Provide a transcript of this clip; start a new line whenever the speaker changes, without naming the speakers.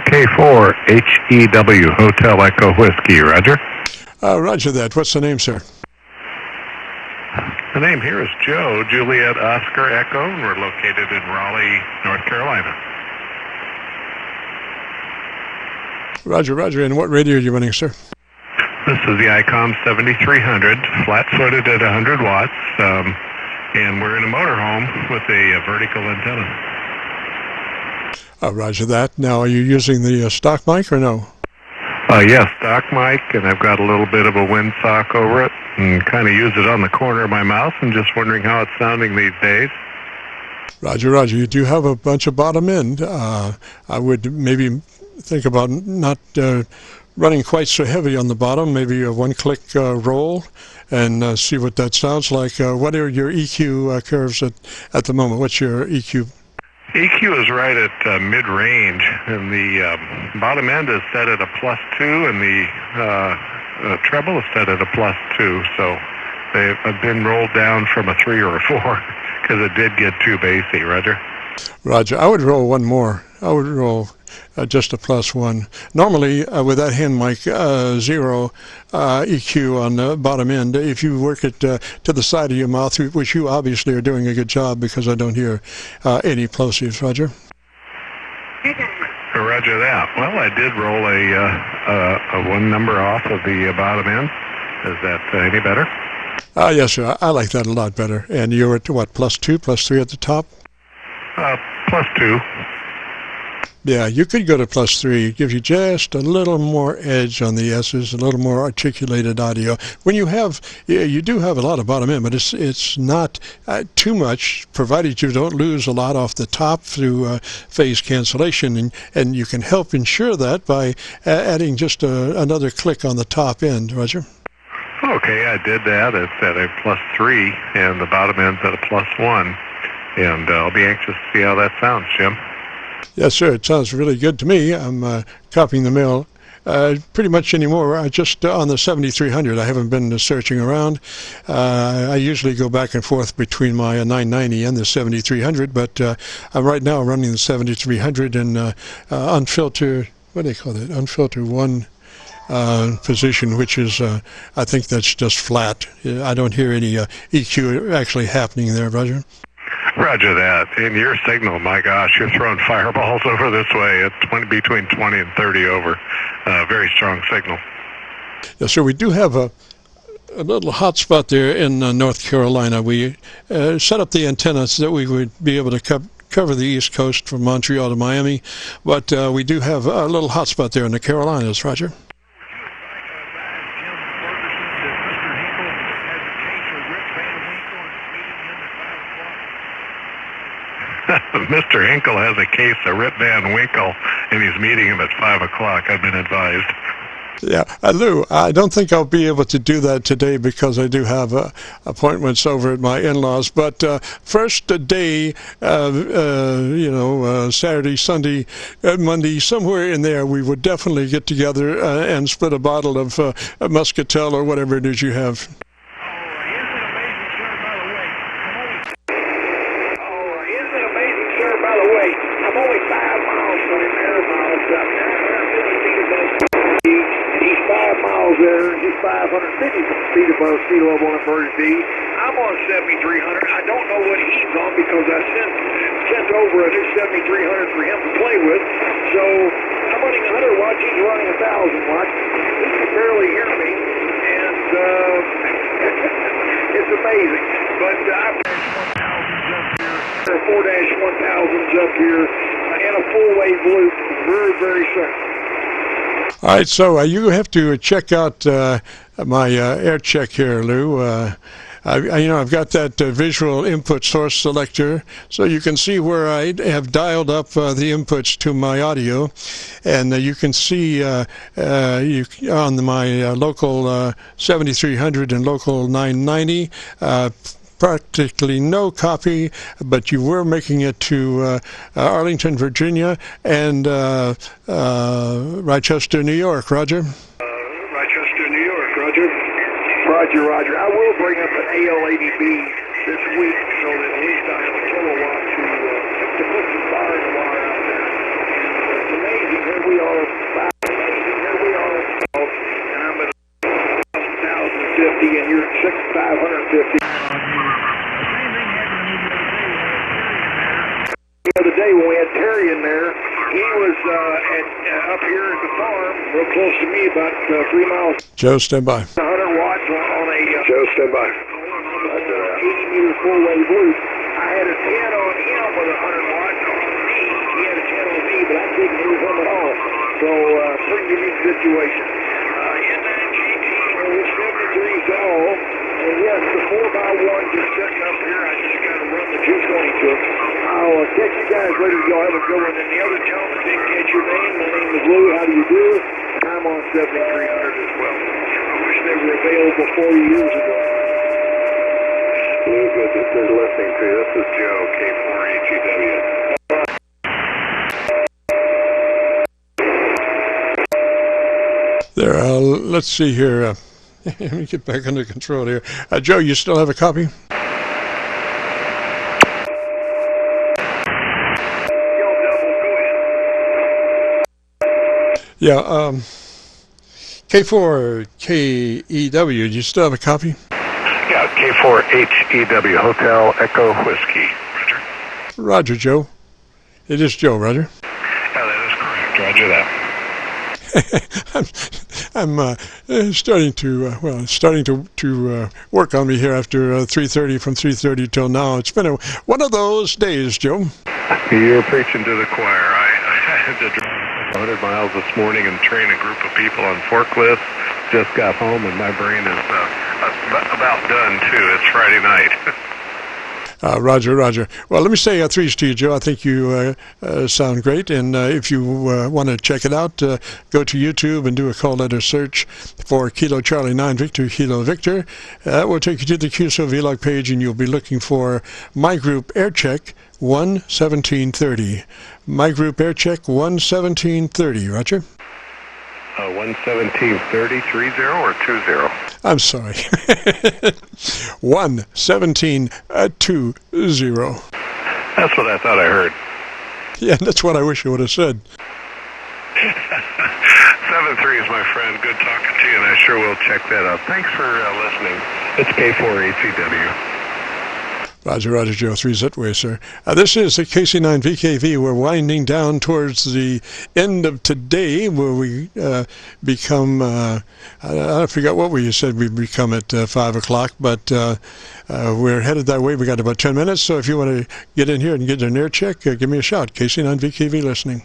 K4Hew Hotel Echo Whiskey, Roger.
Roger that. What's the name, sir?
The name here is Joe, Juliet Oscar Echo, and we're located in Raleigh, North Carolina.
Roger, Roger. And what radio are you running, sir?
This is the ICOM 7300, flat-footed at 100 watts, and we're in a motorhome with a vertical antenna.
Roger that. Now, are you using the stock mic or no?
Yes, stock mic, and I've got a little bit of a windsock over it, and kind of use it on the corner of my mouth, and just wondering how it's sounding these days.
Roger, Roger. You do have a bunch of bottom end. I would maybe think about not running quite so heavy on the bottom, maybe a one-click roll, and see what that sounds like. What are your EQ curves at the moment? What's your EQ?
EQ is right at mid-range, and the bottom end is set at a +2, and the treble is set at a +2. So they've been rolled down from a 3 or a 4 because it did get too bassy. Roger.
Roger. I would roll one more. I would roll just a +1. Normally, with that hand mic, 0 EQ on the bottom end. If you work it to the side of your mouth, which you obviously are doing a good job because I don't hear any plosives. Roger.
Roger that. Well, I did roll a one number off of the bottom end. Is that any better?
Yes, sir. I like that a lot better. And you're at what, +2, +3 at the top?
+2.
Yeah, you could go to +3. It gives you just a little more edge on the S's, a little more articulated audio. When you have, you do have a lot of bottom end, but it's not too much, provided you don't lose a lot off the top through phase cancellation, and you can help ensure that by adding just another click on the top end. Roger.
Okay, I did that. It's at a +3, and the bottom end's at a +1, and I'll be anxious to see how that sounds, Jim.
Yes, sir. It sounds really good to me. I'm copying the mail pretty much anymore. I just on the 7300. I haven't been searching around. I usually go back and forth between my 990 and the 7300, but I'm right now running the 7300 in unfiltered. What do they call that? Unfiltered 1 position, which is I think that's just flat. I don't hear any EQ actually happening there, Roger.
Roger that. In your signal, my gosh, you're throwing fireballs over this way at between 20 and 30 over. Very strong signal.
Yes, sir. We do have a little hot spot there in North Carolina. We set up the antennas so that we would be able to cover the East Coast from Montreal to Miami, but we do have a little hot spot there in the Carolinas, Roger.
Mr. Hinkle has a case of Rip Van Winkle, and he's meeting him at 5 o'clock, I've been advised.
Yeah, Lou, I don't think I'll be able to do that today because I do have appointments over at my in-laws. But first day, Saturday, Sunday, Monday, somewhere in there, we would definitely get together and split a bottle of Muscatel or whatever it is you have.
He's 550 feet above sea level on Bird D. I'm on 7300. I don't know what he's on because I sent over a new 7300 for him to play with. So I'm running 100 watts. He's running 1,000 watts. He can barely hear me, and it's amazing. But I've got 4-1000s up here and a full-wave loop very, very soon.
All right, so you have to check out my AirCheck here, Lou. I've got that visual input source selector, so you can see where I have dialed up the inputs to my audio, and you can see on my local 7300 and local 990. Practically no copy, but you were making it to Arlington, Virginia, and Rochester, New York. Roger.
Rochester, New York. Roger. Roger, Roger. I will bring up an AL80B this week so that at least I have a kilowatt to put some fire in the wire out there. It's amazing. Here we day when we had Terry in there, he was up here at the farm, real close to me, about 3 miles.
Joe, stand by.
100 watts on a
Joe, stand by.
80-meter four-way loop. I had a 10 on him with 100 watts on me. He had a 10 on me, but I couldn't hear him at all. So, pretty unique situation. N9Gto was 73 tall. And yes, the 4x1 just sitting up here. I just got to run the 220 to it. I'll catch you guys later. Y'all have a good one. And the other gentleman didn't catch your name. My name is Lou. How do you do? And I'm on 7300 as well. I wish they were available 40 years ago.
Lou, good to start listening to you. This is Joe-K4Hew.
There, let's see here. Let me get back under control here. Joe, you still have a copy? Yeah, K4KEW, do you still have a copy?
Yeah, K4HEW, Hotel Echo Whiskey. Roger.
Roger, Joe. It is Joe, Roger.
Yeah, that is correct. Roger that.
I'm starting to work on me here after 3:30. From 3:30 till now, it's been one of those days, Joe.
You're preaching to the choir. I had to drive 100 miles this morning and train a group of people on forklifts. Just got home and my brain is about done too. It's Friday night.
Roger, Roger. Well, let me say threes to you, Joe. I think you sound great, and if you want to check it out, go to YouTube and do a call letter search for Kilo Charlie 9 Victor Kilo Victor. That will take you to the Qso-Vlog page, and you'll be looking for my group AirCheck 11730. My group AirCheck 11730. Roger.
11730, 30 or 20?
I'm sorry. 11720.
That's what I thought I heard.
Yeah, that's what I wish you would have said.
73 is my friend. Good talking to you, and I sure will check that out. Thanks for listening. It's K4HEW.
Roger, Roger, Joe, 3's that way, sir. This is the KC9VKV. We're winding down towards the end of today, where we become, I forgot what we said we'd become at 5 o'clock, but we're headed that way. We got about 10 minutes, so if you want to get in here and get an air check, give me a shout. KC9VKV listening.